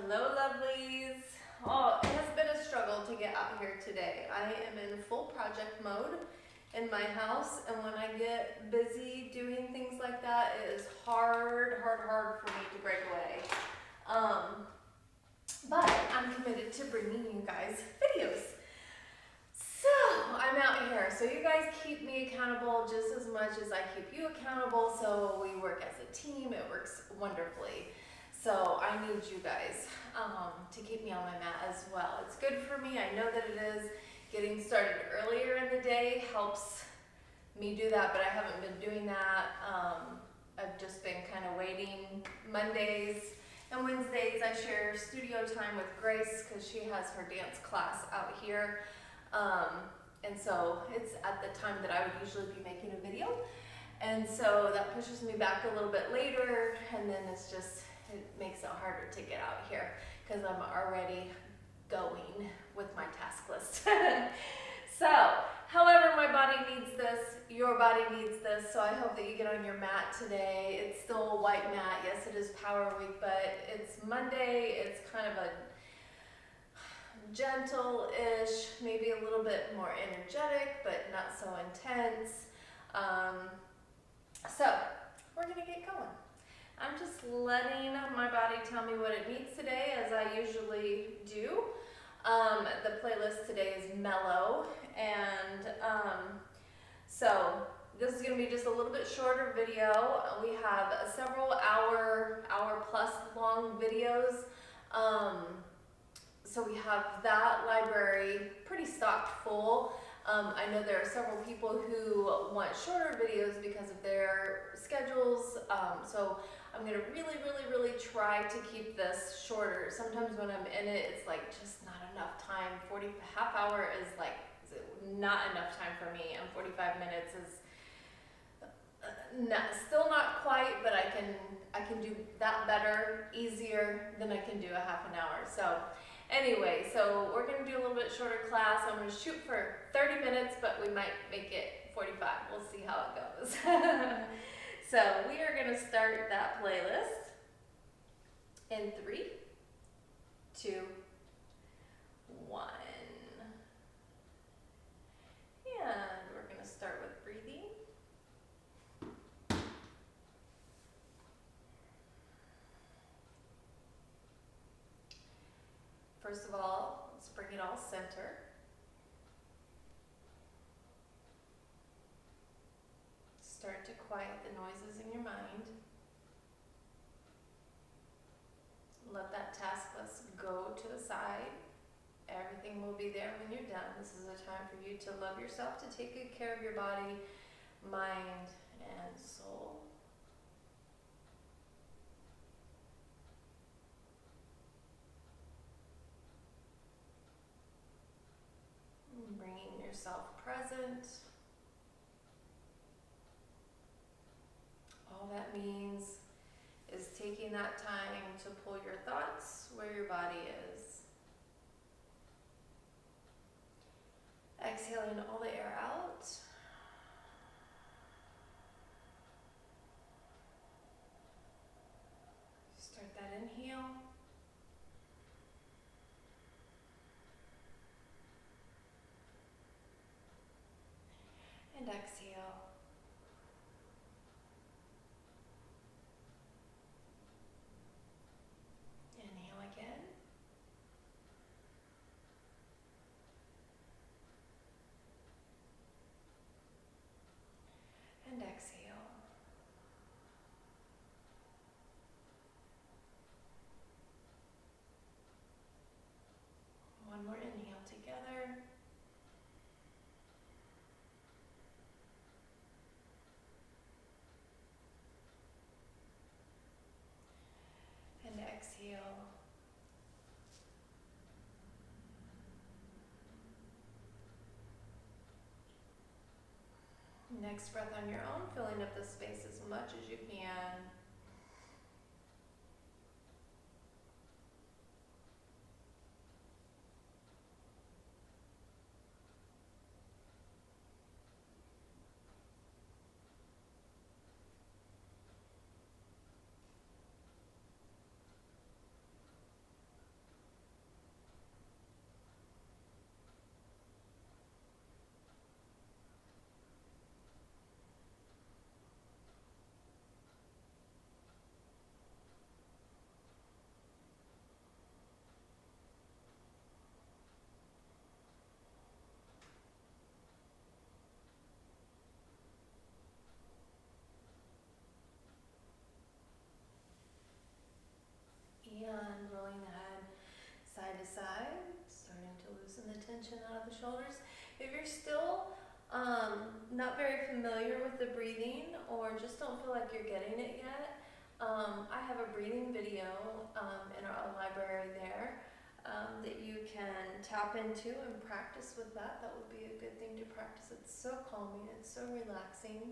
Hello, lovelies. Oh, it has been a struggle to get out here today. I am in full project mode in my house, and when I get busy doing things like that, it is hard for me to break away. But I'm committed to bringing you guys videos. So I'm out here. So you guys keep me accountable just as much as I keep you accountable. So we work as a team. It works wonderfully. So I need you guys to keep me on my mat as well. It's good for me. I know that it is. Getting started earlier in the day helps me do that, but I haven't been doing that. I've just been kind of waiting. Mondays and Wednesdays I share studio time with Grace because she has her dance class out here. And so it's at the time that I would usually be making a video. And so that pushes me back a little bit later, and then it makes it harder to get out here because I'm already going with my task list. So, however, my body needs this, your body needs this, so I hope that you get on your mat today. It's still a white mat. Yes, it is Power Week, but it's Monday. It's kind of a gentle-ish, maybe a little bit more energetic, but not so intense. So we're gonna get going. I'm just letting my body tell me what it needs today, as I usually do. The playlist today is mellow, and so this is gonna be just a little bit shorter video. We have several hour plus long videos. So we have that library pretty stocked full. I know there are several people who want shorter videos because of their schedules. So I'm gonna really try to keep this shorter. Sometimes when I'm in it, it's like just not enough time. Half hour is like not enough time for me, and 45 minutes is still not quite, but I can do that better, easier than I can do a half an hour. So anyway, so we're gonna do a little bit shorter class. I'm gonna shoot for 30 minutes, but we might make it 45. We'll see how it goes. So we are gonna start that playlist in 3, 2, 1. And we're gonna start with breathing. First of all, let's bring it all center. Start to quiet the noises in your mind. Let that task list go to the side. Everything will be there when you're done. This is a time for you to love yourself, to take good care of your body, mind, and soul. Bringing yourself present. All that means is taking that time to pull your thoughts where your body is. Exhaling all the air out. Start that inhale. And exhale. Inhale again. And exhale. One more inhale together. And exhale. Next breath on your own, filling up the space as much as you can. not very familiar with the breathing or just don't feel like you're getting it yet, I have a breathing video in our library there that you can tap into and practice with that. That would be a good thing to practice. It's so calming, it's so relaxing.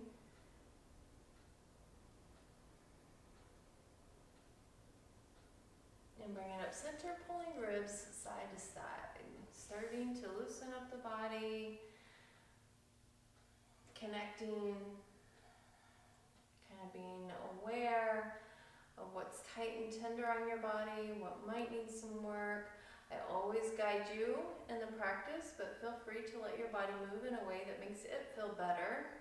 And bring it up center, pulling ribs side to side, starting to loosen up the body, connecting, kind of being aware of what's tight and tender on your body, what might need some work. I always guide you in the practice, but feel free to let your body move in a way that makes it feel better.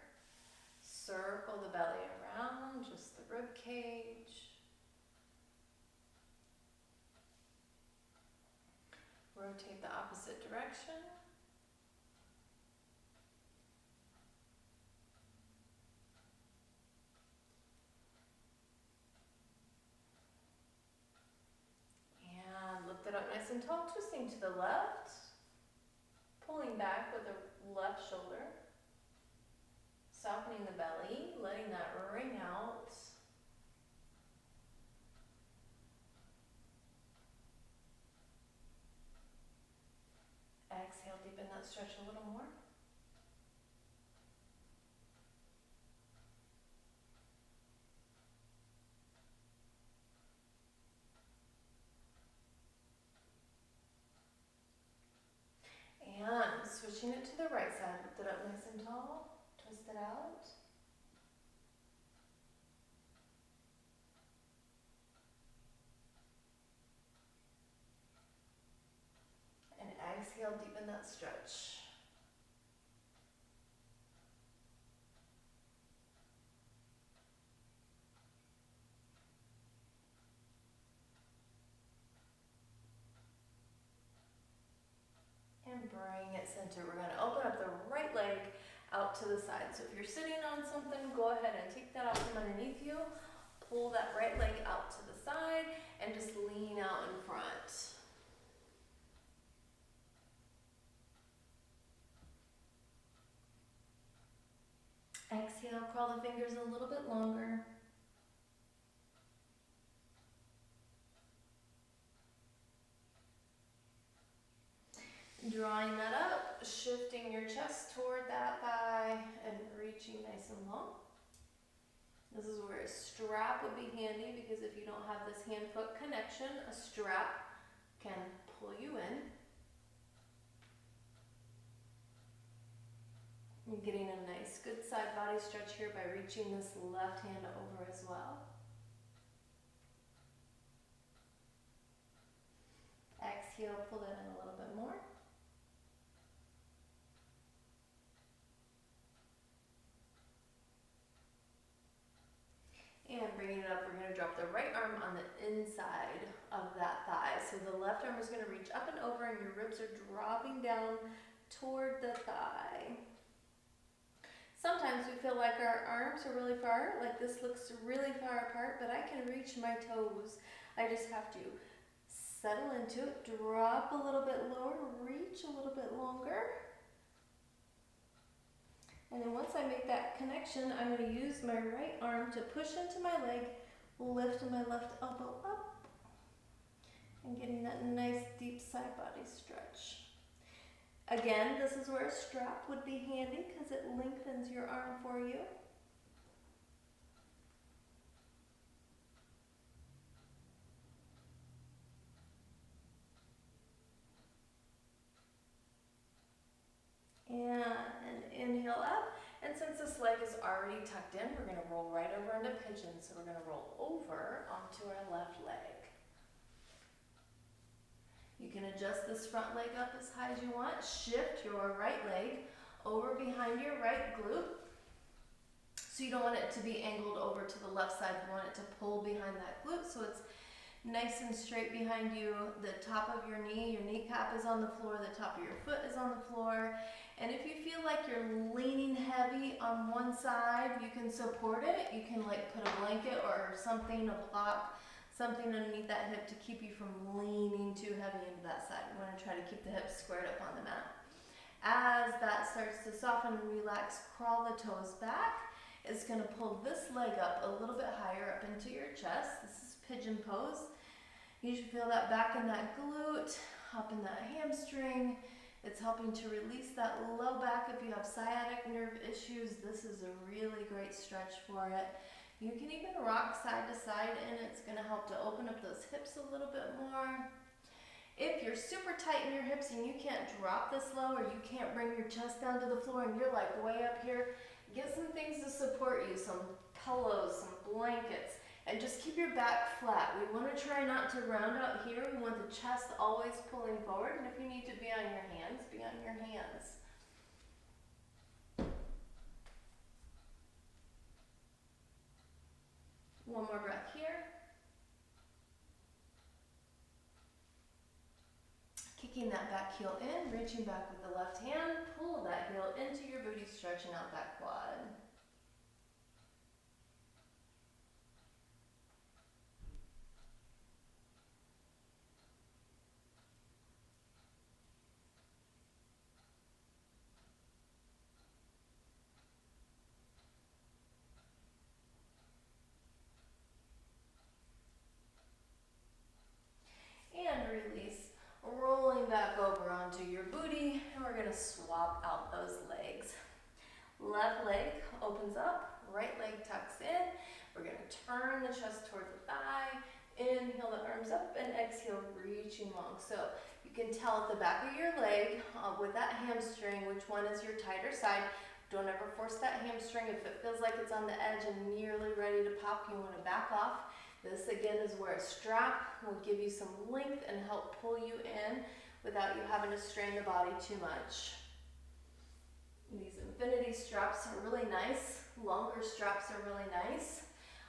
Circle the belly around, just the rib cage. Rotate the opposite direction. And lift it up nice and tall, twisting to the left. Pulling back with the left shoulder. Softening the belly, letting that ring out. Exhale, deepen that stretch a little more. And switching it to the right side, lift it up nice and tall, twist it out. And exhale, deepen that stretch. And bring it center. We're going to open up the right leg out to the side. So if you're sitting on something, go ahead and take that out from underneath you. Pull that right leg out to the side and just lean out in front. Exhale, crawl the fingers a little bit longer. Drawing that up, shifting your chest toward that thigh and reaching nice and long. This is where a strap would be handy because if you don't have this hand-foot connection, a strap can pull you in. You're getting a nice good side body stretch here by reaching this left hand over as well. Exhale, pull that in a little bit more. And bringing it up, we're going to drop the right arm on the inside of that thigh. So the left arm is going to reach up and over and your ribs are dropping down toward the thigh. Sometimes we feel like our arms are really far, like this looks really far apart, but I can reach my toes. I just have to settle into it, drop a little bit lower, reach a little bit longer. And then once I make that connection, I'm going to use my right arm to push into my leg, lift my left elbow up, and getting that nice deep side body stretch. Again, this is where a strap would be handy because it lengthens your arm for you. And inhale up. And since this leg is already tucked in, we're going to roll right over into pigeon. So we're going to roll over onto our left leg. You can adjust this front leg up as high as you want. Shift your right leg over behind your right glute. So you don't want it to be angled over to the left side. You want it to pull behind that glute so it's nice and straight behind you. The top of your knee, your kneecap is on the floor, the top of your foot is on the floor. And if you feel like you're leaning heavy on one side, you can support it. You can like put a blanket or something, a block, something underneath that hip to keep you from leaning too heavy into that side. You want to try to keep the hips squared up on the mat. As that starts to soften and relax, crawl the toes back. It's going to pull this leg up a little bit higher up into your chest. This is pigeon pose. You should feel that back in that glute, up in that hamstring. It's helping to release that low back. If you have sciatic nerve issues, this is a really great stretch for it. You can even rock side to side and it's going to help to open up those hips a little bit more. If you're super tight in your hips and you can't drop this low, or you can't bring your chest down to the floor and you're like way up here, get some things to support you, some pillows, some blankets, and just keep your back flat. We want to try not to round out here. We want the chest always pulling forward, and if you need to be on your hands, be on your hands. One more breath here. Kicking that back heel in, reaching back with the left hand, pull that heel into your booty, stretching out that quad. And release, rolling back over onto your booty, and we're going to swap out those legs. Left leg opens up, right leg tucks in. We're going to turn the chest towards the thigh, inhale the arms up, and exhale, reaching long. So you can tell at the back of your leg with that hamstring which one is your tighter side. Don't ever force that hamstring. If it feels like it's on the edge and nearly ready to pop, you want to back off. This again is where a strap will give you some length and help pull you in without you having to strain the body too much. These infinity straps are really nice. Longer straps are really nice.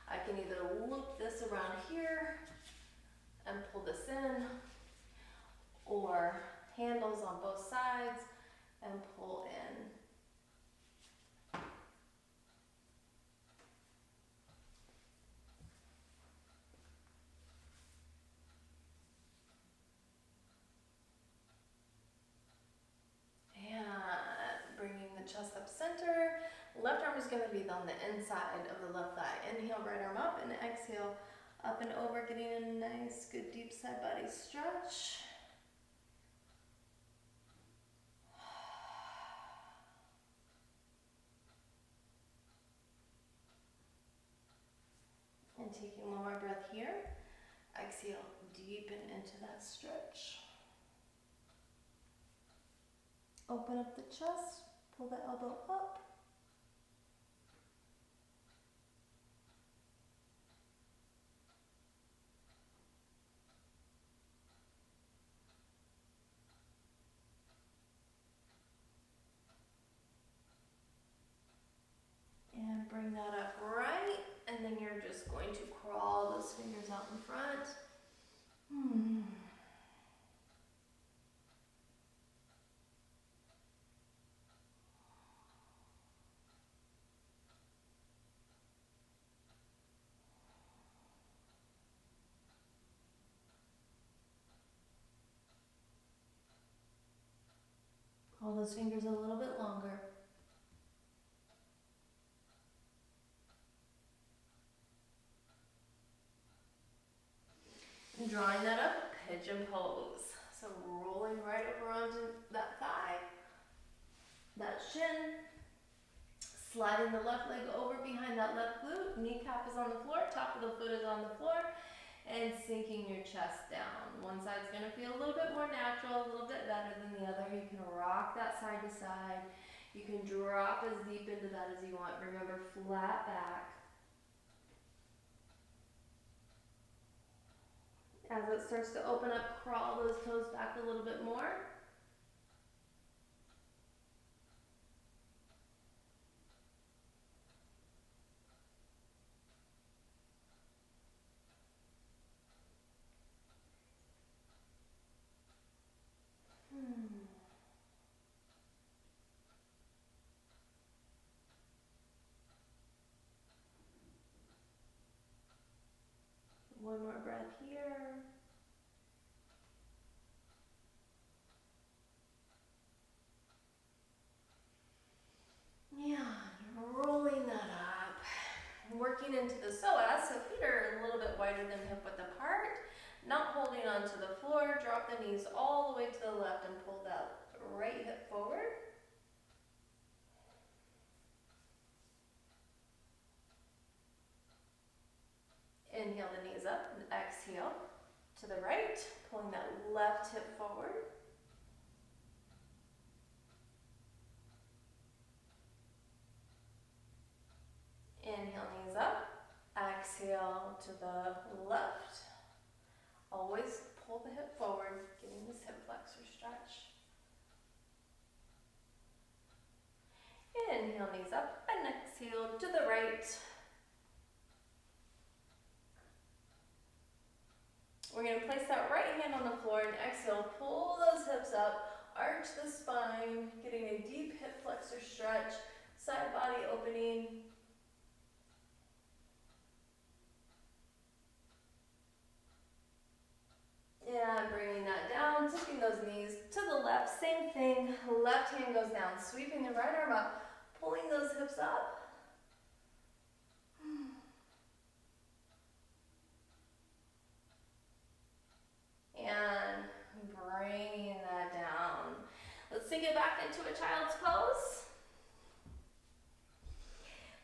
I can either loop this around here and pull this in, or handles on both sides and pull in. Chest up center. Left arm is going to be on the inside of the left thigh. Inhale, right arm up, and exhale, up and over, getting a nice, good deep side body stretch. And taking one more breath here. Exhale, deepen into that stretch. Open up the chest. Pull the elbow up. And bring that up right. And then you're just going to crawl those fingers out in front. Crawl those fingers a little bit longer. And drawing that up, pigeon pose. So rolling right over onto that thigh, that shin, sliding the left leg over behind that left glute, kneecap is on the floor, top of the foot is on the floor, and sinking your chest down. One side's going to feel a little bit more natural, a little bit better than the other. You can rock that side to side. You can drop as deep into that as you want. Remember, flat back. As it starts to open up, crawl those toes back a little bit more. One more breath here. working into the psoas, so feet are a little bit wider than hip width apart, not holding onto the floor. Drop the knees all the way to the left and pull that right hip forward. Inhale the knees up and exhale to the right, pulling that left hip forward. Inhale, knees up. Exhale to the left. Always pull the hip forward, getting this hip flexor stretch. Inhale, knees up, and exhale to the right. We're going to place that right hand on the floor and exhale, pull those hips up, arch the spine, getting a deep hip flexor stretch, side body opening. And bringing that down, tipping those knees to the left, same thing, left hand goes down, sweeping the right arm up, pulling those hips up. And bringing that down. Let's sink it back into a child's pose.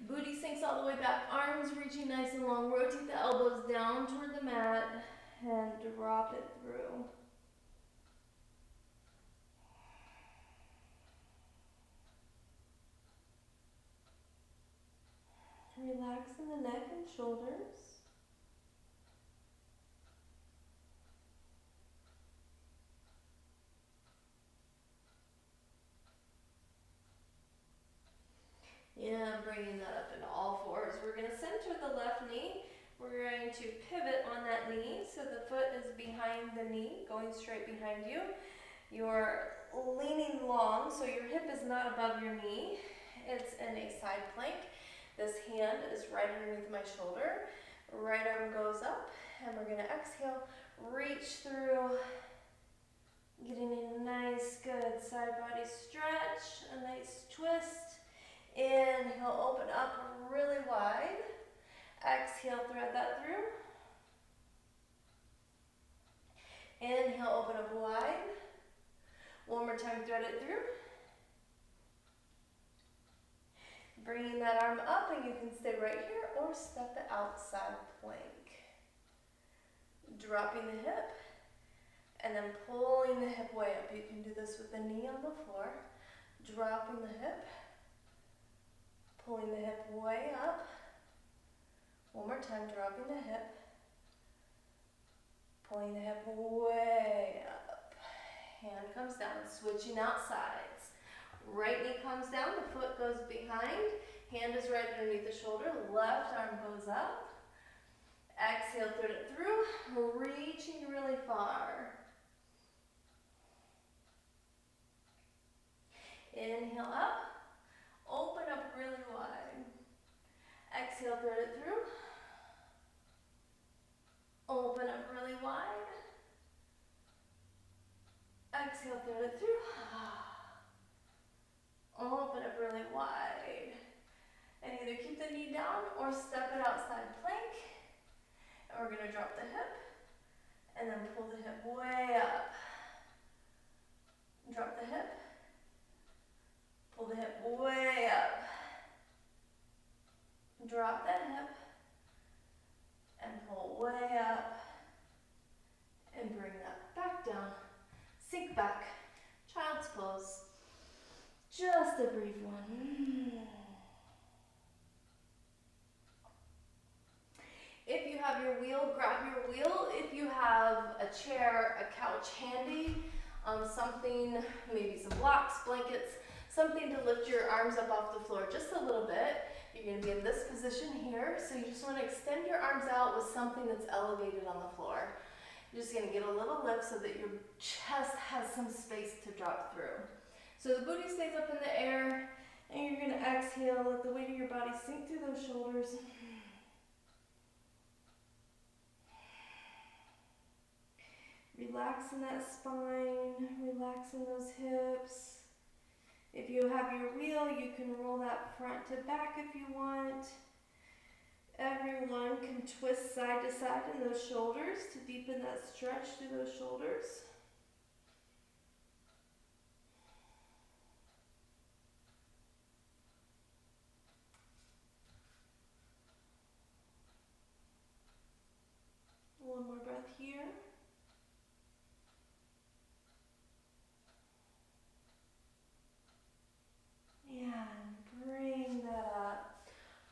Booty sinks all the way back, arms reaching nice and long. Rotate the elbows down toward the mat and drop it through. Relax in the neck and shoulders. And bringing that up into all fours. We're going to center the left knee. We're going to pivot on that knee so the foot is behind the knee, going straight behind you. You're leaning long, so your hip is not above your knee. It's in a side plank. This hand is right underneath my shoulder. Right arm goes up, and we're going to exhale, reach through, getting a nice, good side body stretch, a nice twist. Inhale, open up really wide. Exhale, thread that through. Inhale, open up wide. One more time, thread it through. Bringing that arm up, and you can stay right here or step it outside plank. Dropping the hip, and then pulling the hip way up. You can do this with the knee on the floor. Dropping the hip, pulling the hip way up. One more time, dropping the hip, pulling the hip way up. Hand comes down, switching out sides. Right knee comes down, the foot goes behind, hand is right underneath the shoulder, left arm goes up. Exhale, thread it through, reaching really far. Inhale up, open up really wide. Exhale, thread it through. Open up really wide. Exhale, thread it through. Open up really wide. And either keep the knee down or step it outside plank. And we're going to drop the hip and then pull the hip way up. Drop the hip. Pull the hip way up. Drop that hip and pull way up and bring that back down. Sink back. Child's pose. Just a brief one. If you have your wheel, grab your wheel. If you have a chair, a couch handy, something, maybe some blocks, blankets, something to lift your arms up off the floor just a little bit. You're going to be in this position here, so you just want to extend your arms out with something that's elevated on the floor. You're just going to get a little lift so that your chest has some space to drop through. So the booty stays up in the air, and you're going to exhale, let the weight of your body sink through those shoulders. Relaxing that spine, relaxing those hips. If you have your wheel, you can roll that front to back if you want. Everyone can twist side to side in those shoulders to deepen that stretch through those shoulders. One more breath here. And bring that up.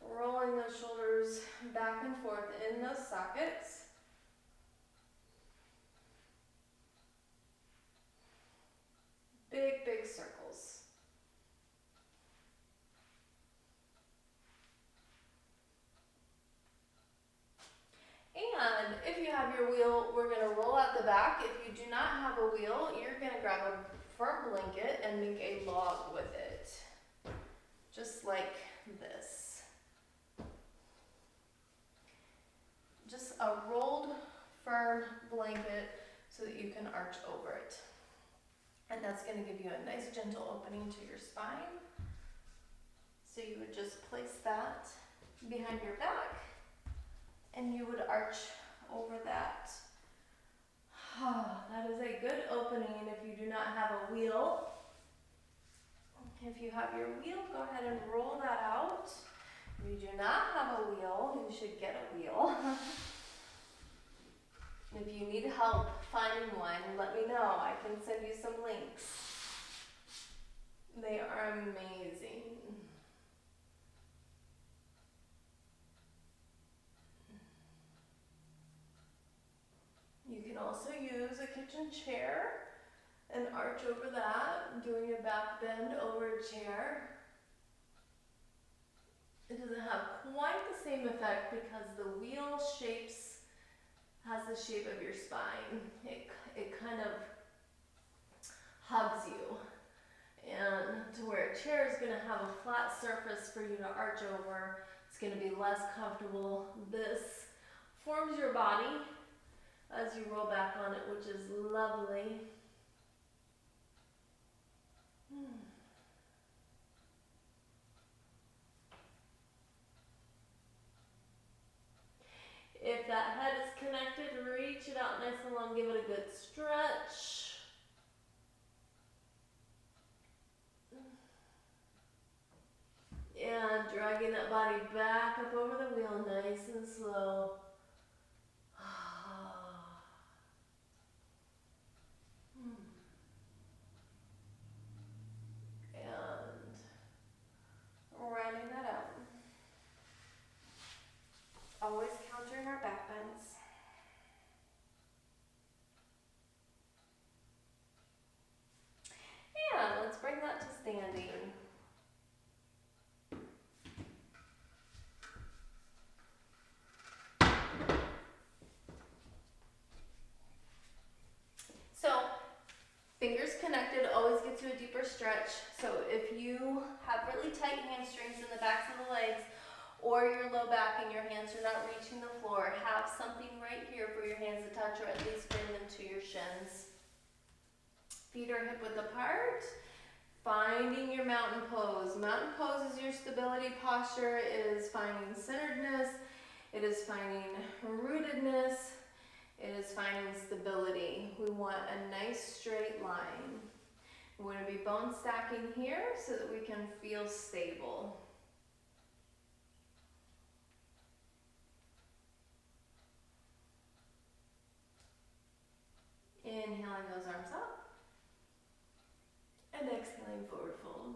Rolling those shoulders back and forth in those sockets. Big, big circles. And if you have your wheel, we're going to roll out the back. If you do not have a wheel, you're going to grab a firm blanket and make a log with it. Just like this. Just a rolled, firm blanket so that you can arch over it. And that's going to give you a nice gentle opening to your spine. So you would just place that behind your back and you would arch over that. That is a good opening if you do not have a wheel. If you have your wheel, go ahead and roll that out. If you do not have a wheel, you should get a wheel. If you need help finding one, let me know. I can send you some links. They are amazing. You can also use a kitchen chair and arch over that, doing a back bend over a chair. It doesn't have quite the same effect because the wheel has the shape of your spine. It kind of hugs you. And to where a chair is going to have a flat surface for you to arch over, it's going to be less comfortable. This forms your body as you roll back on it, which is lovely. If that head is connected, reach it out nice and long, give it a good stretch. And dragging that body back up over the wheel, nice and slow. And rounding that out. Always countering our back bends. And let's bring that to standing. So, fingers connected always gets you a deeper stretch. So if you have really tight hamstrings in the backs of the legs, or your low back and your hands are not reaching the floor, have something right here for your hands to touch, or at least bring them to your shins. Feet are hip width apart. Finding your mountain pose. Mountain pose is your stability posture. It is finding centeredness. It is finding rootedness. It is finding stability. We want a nice straight line. We're going to be bone stacking here so that we can feel stable. Inhaling those arms up. And exhaling forward fold.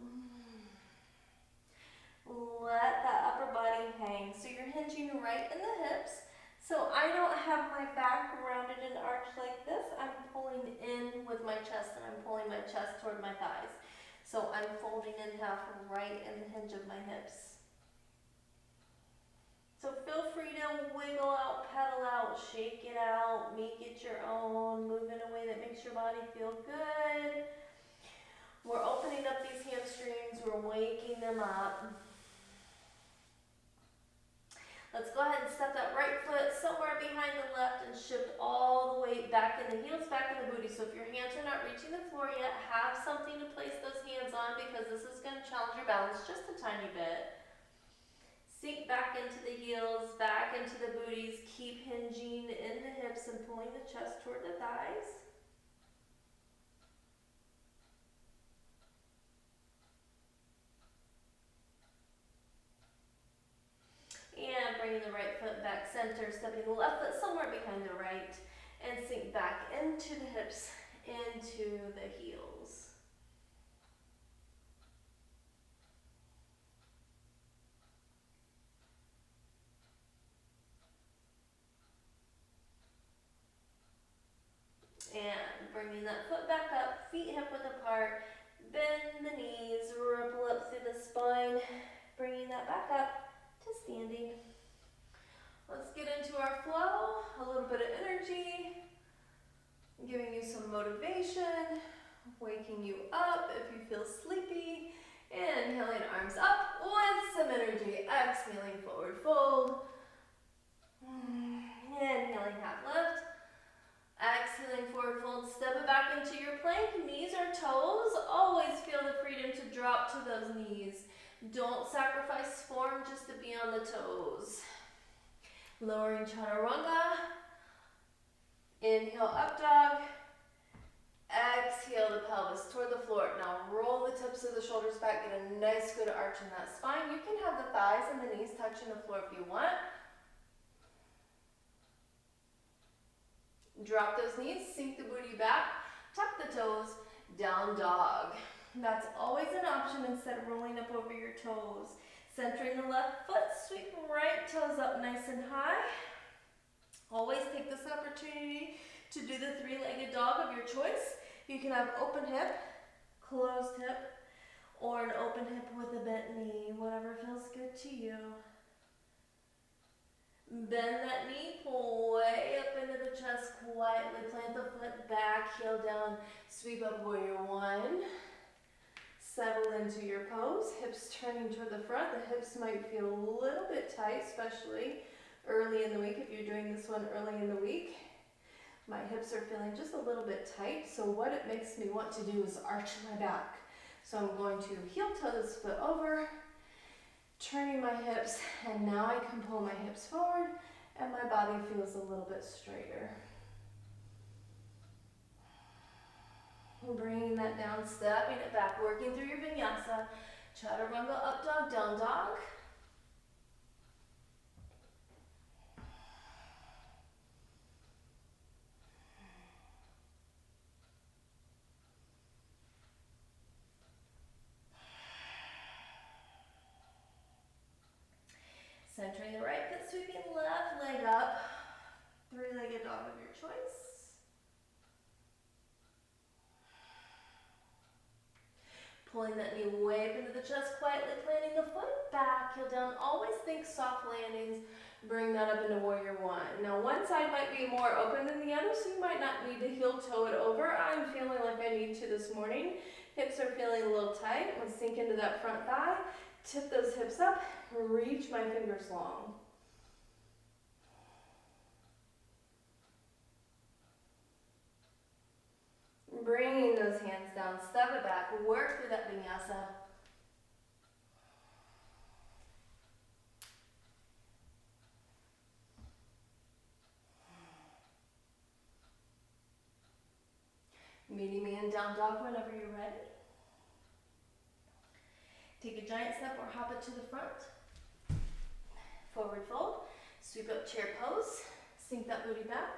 Let that upper body hang. So you're hinging right in the hips. So I don't have my back rounded and arched like this. I'm pulling in with my chest and I'm pulling my chest toward my thighs. So I'm folding in half right in the hinge of my hips. So feel free to wiggle out, pedal out, shake it out, make it your own, move in a way that makes your body feel good. We're opening up these hamstrings, we're waking them up. Let's go ahead and step that right foot somewhere behind the left and shift all the weight back in the heels, back in the booty. So if your hands are not reaching the floor yet, have something to place those hands on because this is going to challenge your balance just a tiny bit. Sink back into the heels, back into the booties. Keep hinging in the hips and pulling the chest toward the thighs. And bringing the right foot back center, stepping the left foot somewhere behind the right, and sink back into the hips, into the heels. And bringing that foot back up, feet hip width apart, bend the knees, ripple up through the spine, bringing that back up to standing. Let's get into our flow, a little bit of energy, giving you some motivation, waking you up if you feel sleepy. Inhaling, arms up with some energy, exhaling, forward fold. Inhaling, half lift. Exhaling, forward fold, step it back into your plank, knees or toes. Always feel the freedom to drop to those knees. Don't sacrifice form just to be on the toes. Lowering chaturanga. Inhale, up dog. Exhale the pelvis toward the floor. Now roll the tips of the shoulders back, get a nice good arch in that spine. You can have the thighs and the knees touching the floor if you want. Drop those knees, sink the booty back, tuck the toes, down dog. That's always an option instead of rolling up over your toes. Centering the left foot, sweep right toes up nice and high. Always take this opportunity to do the three-legged dog of your choice. You can have open hip, closed hip, or an open hip with a bent knee, whatever feels good to you. Bend that knee, pull way up into the chest, quietly plant the foot back, heel down, sweep up warrior one. Settle into your pose, hips turning toward the front. The hips might feel a little bit tight, especially early in the week if you're doing this one early in the week. My hips are feeling just a little bit tight, so what it makes me want to do is arch my back. So I'm going to heel toe this foot over, turning my hips, and now I can pull my hips forward and my body feels a little bit straighter. Bringing that down, stepping it back, working through your vinyasa. Chaturanga, up dog, down dog. Centering the right foot, sweeping left leg up. Three-legged dog of your choice. Pulling that knee way up into the chest, quietly planting the foot back, heel down. Always think soft landings. Bring that up into warrior one. Now one side might be more open than the other, so you might not need to heel toe it over. I'm feeling like I need to this morning. Hips are feeling a little tight. I'm going to sink into that front thigh. Tip those hips up, reach my fingers long. Bringing those hands down, step it back, work through that vinyasa. Meeting me in down dog whenever you're ready. Take a giant step or hop it to the front. Forward fold, sweep up chair pose, sink that booty back,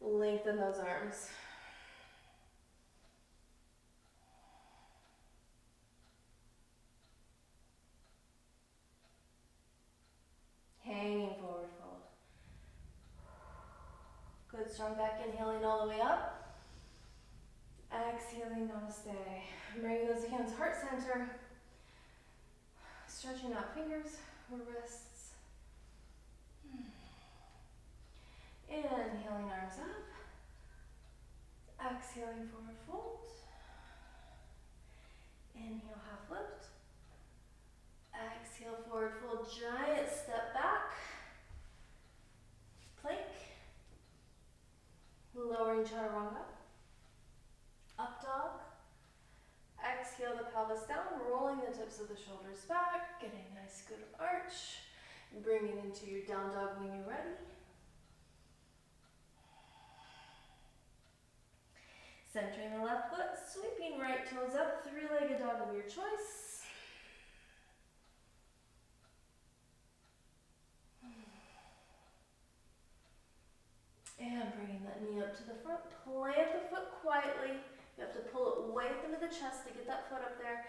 lengthen those arms. Hanging forward fold. Good, strong back, inhaling all the way up. Exhaling, namaste. Bring those hands heart center. Stretching out fingers, wrists. Inhaling, arms up. Exhaling, forward fold. Inhale, half lift. Exhale, forward fold, giant step back. Plank. Lowering chaturanga. Up dog. Exhale the pelvis down, rolling the tips of the shoulders back, getting a nice good arch. Bring it into your down dog when you're ready. Centering the left foot, sweeping right toes up, three-legged dog of your choice. And bringing that knee up to the front, plant the foot quietly. You have to pull it way up into the chest to get that foot up there.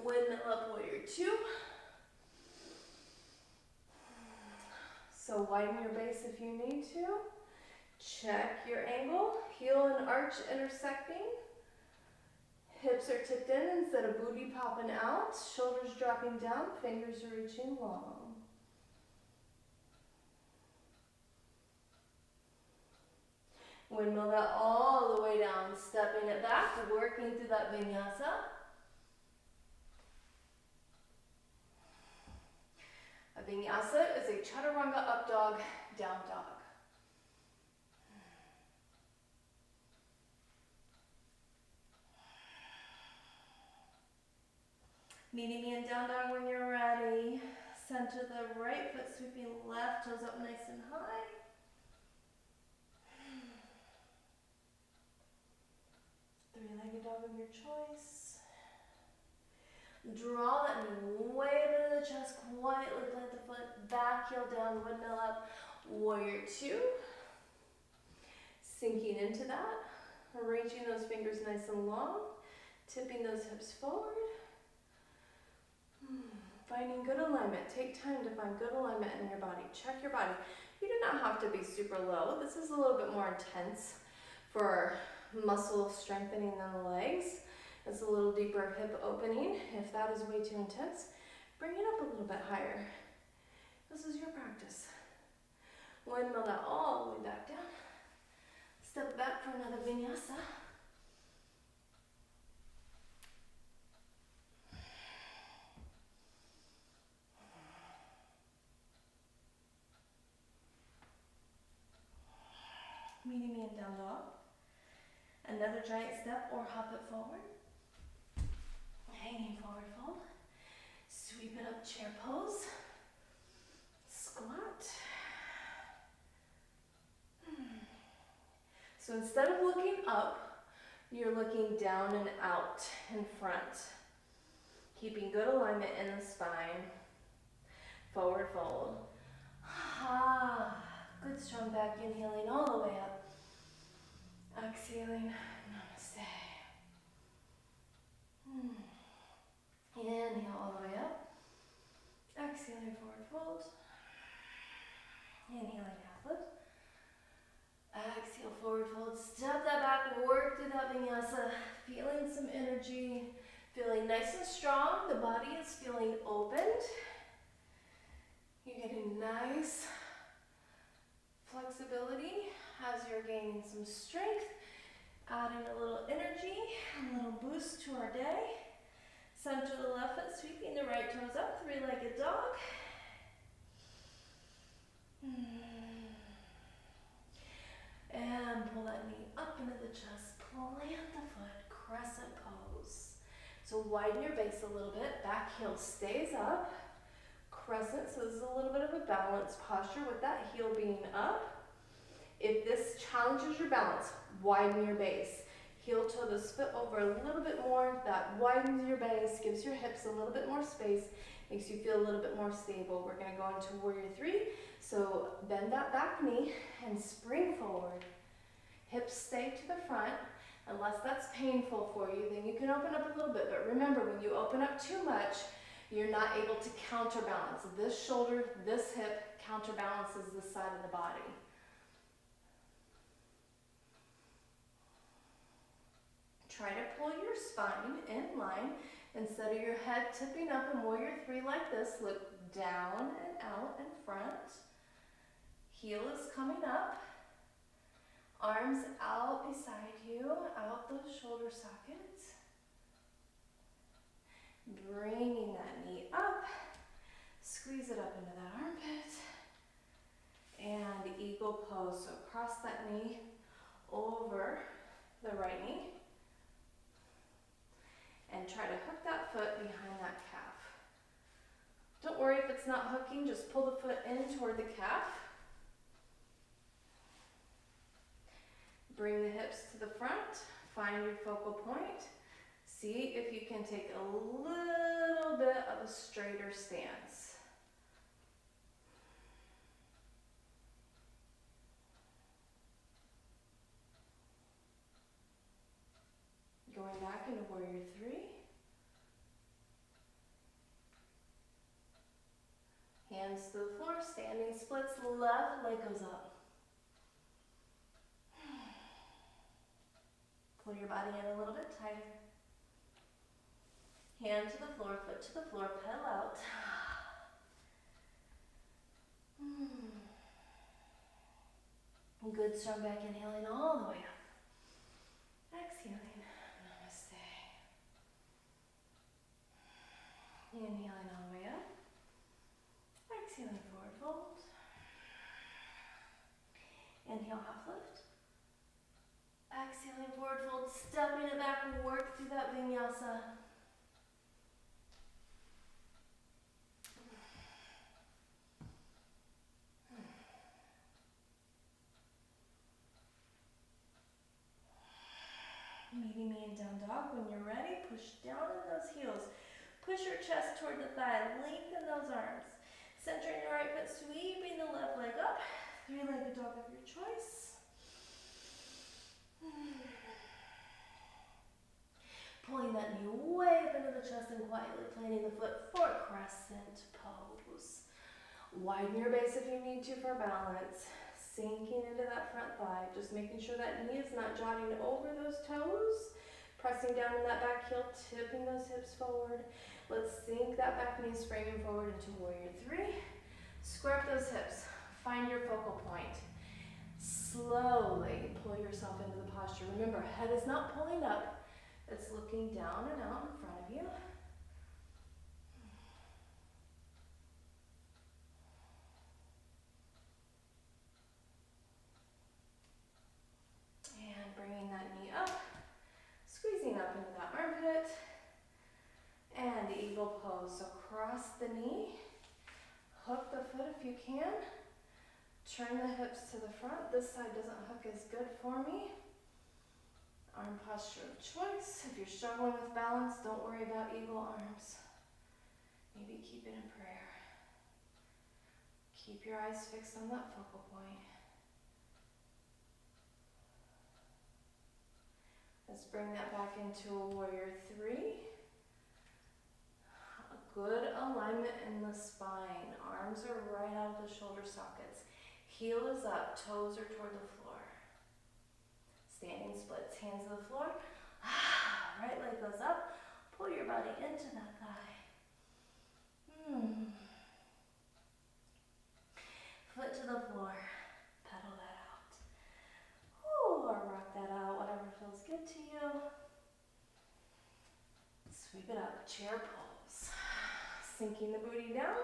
Windmill up, warrior two. So widen your base if you need to. Check your angle, heel and arch intersecting. Hips are tipped in instead of booty popping out. Shoulders dropping down, fingers are reaching long. Windmill that all the way down, stepping it back, working through that vinyasa. A vinyasa is a chaturanga up dog, down dog. Meeting me in down dog when you're ready. Center the right foot, sweeping left, toes up nice and high. Three-legged dog of your choice. Draw that knee way up into the chest, quietly plant the foot, back heel down, windmill up, warrior two. Sinking into that, arranging those fingers nice and long, tipping those hips forward. Finding good alignment. Take time to find good alignment in your body. Check your body. You do not have to be super low. This is a little bit more intense for muscle strengthening than the legs. It's a little deeper hip opening. If that is way too intense, bring it up a little bit higher. This is your practice. Windmill that all the way back down. Step back for another vinyasa. Meeting me in down dog. Another giant step or hop it forward. Hanging forward fold. Sweep it up, chair pose. Squat. So instead of looking up, you're looking down and out in front. Keeping good alignment in the spine. Forward fold. Good strong back, inhaling all the way up. Exhaling, namaste. Inhale all the way up. Exhaling, forward fold. Inhaling, half lift. Exhale, forward fold. Step that back, work through that vinyasa. Feeling some energy. Feeling nice and strong. The body is feeling opened. You're getting nice flexibility as you're gaining some strength, adding a little energy, a little boost to our day. Center the left foot, sweeping the right toes up, three-legged dog. And pull that knee up into the chest, plant the foot, crescent pose. So widen your base a little bit, back heel stays up. Crescent, so this is a little bit of a balanced posture with that heel being up. If this challenges your balance, widen your base. Heel toe the spit over a little bit more. That widens your base, gives your hips a little bit more space, makes you feel a little bit more stable. We're going to go into warrior three. So bend that back knee and spring forward. Hips stay to the front. Unless that's painful for you, then you can open up a little bit. But remember, when you open up too much, you're not able to counterbalance. This shoulder, this hip counterbalances this side of the body. Try to pull your spine in line. Instead of your head tipping up in warrior three like this, look down and out in front. Heel is coming up. Arms out beside you, out those shoulder sockets. Bringing that knee up, squeeze it up into that armpit, and eagle pose. So cross that knee over the right knee, and try to hook that foot behind that calf. Don't worry if it's not hooking, just pull the foot in toward the calf. Bring the hips to the front, find your focal point. See if you can take a little bit of a straighter stance. Going back into warrior three. Hands to the floor, standing splits, left leg goes up. Pull your body in a little bit tighter. Hand to the floor, foot to the floor, pedal out. Good, strong back, inhaling all the way up. Exhaling, namaste. Inhaling all the way up. Exhaling, forward fold. Inhale, half lift. Exhaling, forward fold, stepping it back, work through that vinyasa. Meeting me in down dog. When you're ready, push down in those heels. Push your chest toward the thigh, lengthen those arms. Centering the right foot, sweeping the left leg up. Three-legged dog of your choice. Pulling that knee way up into the chest and quietly planting the foot for crescent pose. Widen your base if you need to for balance. Sinking into that front thigh, just making sure that knee is not jotting over those toes. Pressing down in that back heel, tipping those hips forward. Let's sink that back knee, springing forward into warrior three. Square up those hips, find your focal point. Slowly pull yourself into the posture. Remember, head is not pulling up, it's looking down and out in front of you. And bringing that knee up, squeezing up into that armpit, and eagle pose. So cross the knee, hook the foot if you can, turn the hips to the front. This side doesn't hook as good for me. Arm posture of choice. If you're struggling with balance, don't worry about eagle arms. Maybe keep it in prayer. Keep your eyes fixed on that focal point. Let's bring that back into a warrior three. A good alignment in the spine. Arms are right out of the shoulder sockets. Heel is up, toes are toward the floor. Standing splits, hands to the floor. Right leg goes up. Pull your body into that thigh. Foot to the floor. Pedal that out. Or rock that out, whatever feels good to you. Sweep it up, chair pose. Sinking the booty down.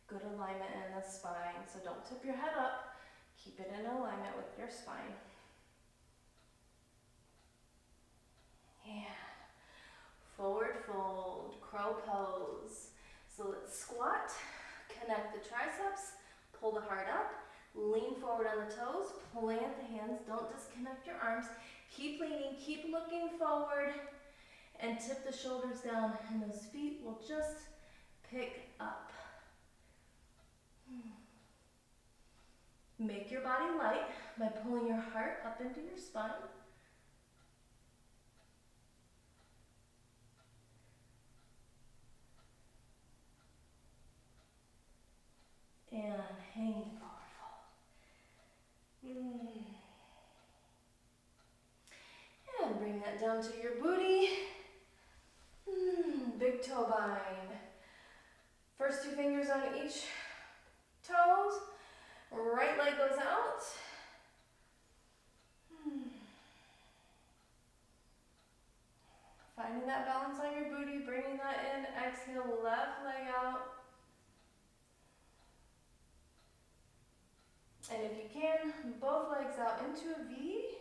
Good alignment in the spine, so don't tip your head up. Keep it in alignment with your spine. Yeah. Forward fold, crow pose. So let's squat, connect the triceps, pull the heart up, lean forward on the toes, plant the hands, don't disconnect your arms. Keep leaning, keep looking forward, and tip the shoulders down, and those feet will just pick up. Make your body light by pulling your heart up into your spine. And hanging forward fold. And bring that down to your booty. Big toe bind. First two fingers on each toes. Right leg goes out. Finding that balance on your booty, bringing that in. Exhale, left leg out. And if you can, both legs out into a V.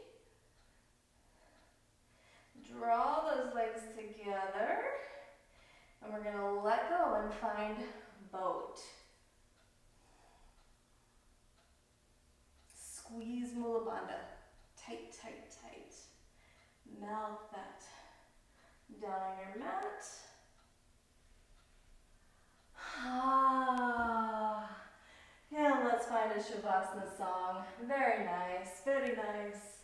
Draw those legs together. find boat. Squeeze Mula Bandha. Tight, tight, tight. Melt that down on your mat. Ah. And let's find a Shavasana song. Very nice, very nice.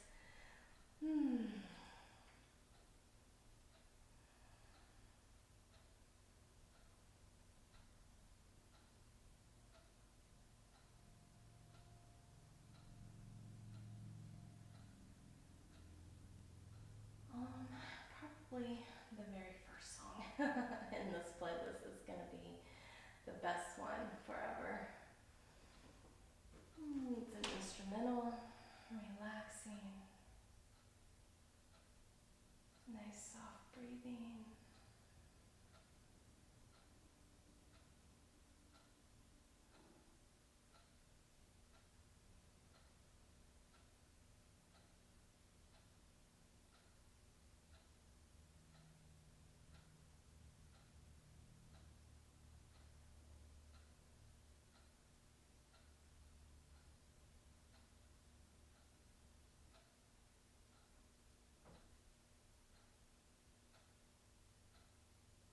Probably the very first song in this playlist is going to be the best one forever. It's an instrumental, relaxing, nice soft breathing.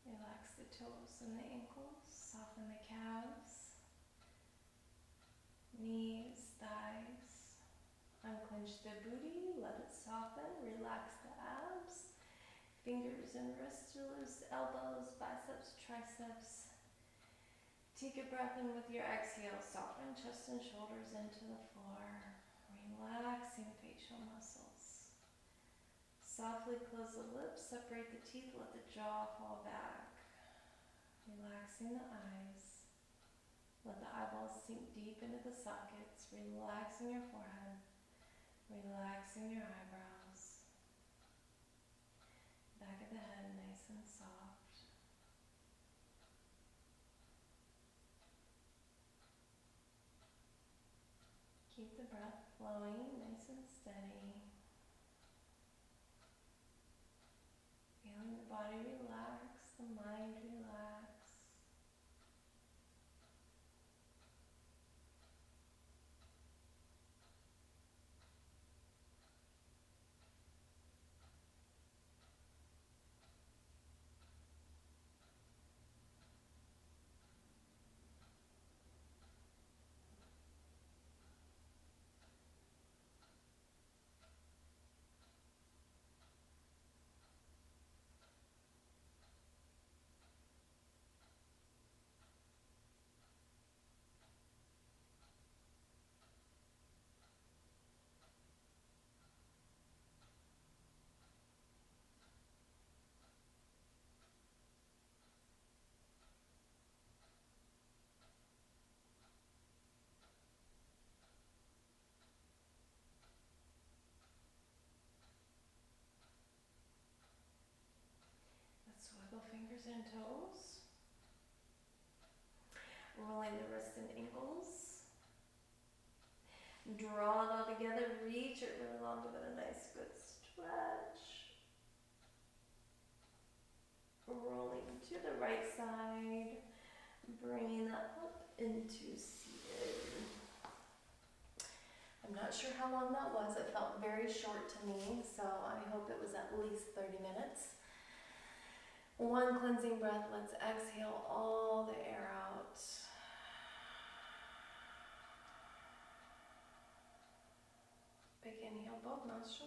Relax the toes and the ankles, soften the calves, knees, thighs. Unclench the booty, let it soften, relax the abs. Fingers and wrists are loose, elbows, biceps, triceps. Take a breath in with your exhale, soften chest and shoulders into the floor, relaxing facial muscles. Softly close the lips, separate the teeth, let the jaw fall back. Relaxing the eyes. Let the eyeballs sink deep into the sockets, relaxing your forehead, relaxing your eyebrows. Back of the head nice and soft. Keep the breath flowing nice and steady. Feeling the body relax, the mind relax. Let's wiggle fingers and toes. Rolling the wrists and ankles. Draw it all together, reach it really long, give it a nice good stretch. Rolling to the right side, bringing that up into seated. I'm not sure how long that was. It felt very short to me, so I hope it was at least 30 minutes. One cleansing breath, let's exhale all the air out. Big inhale, both nostrils.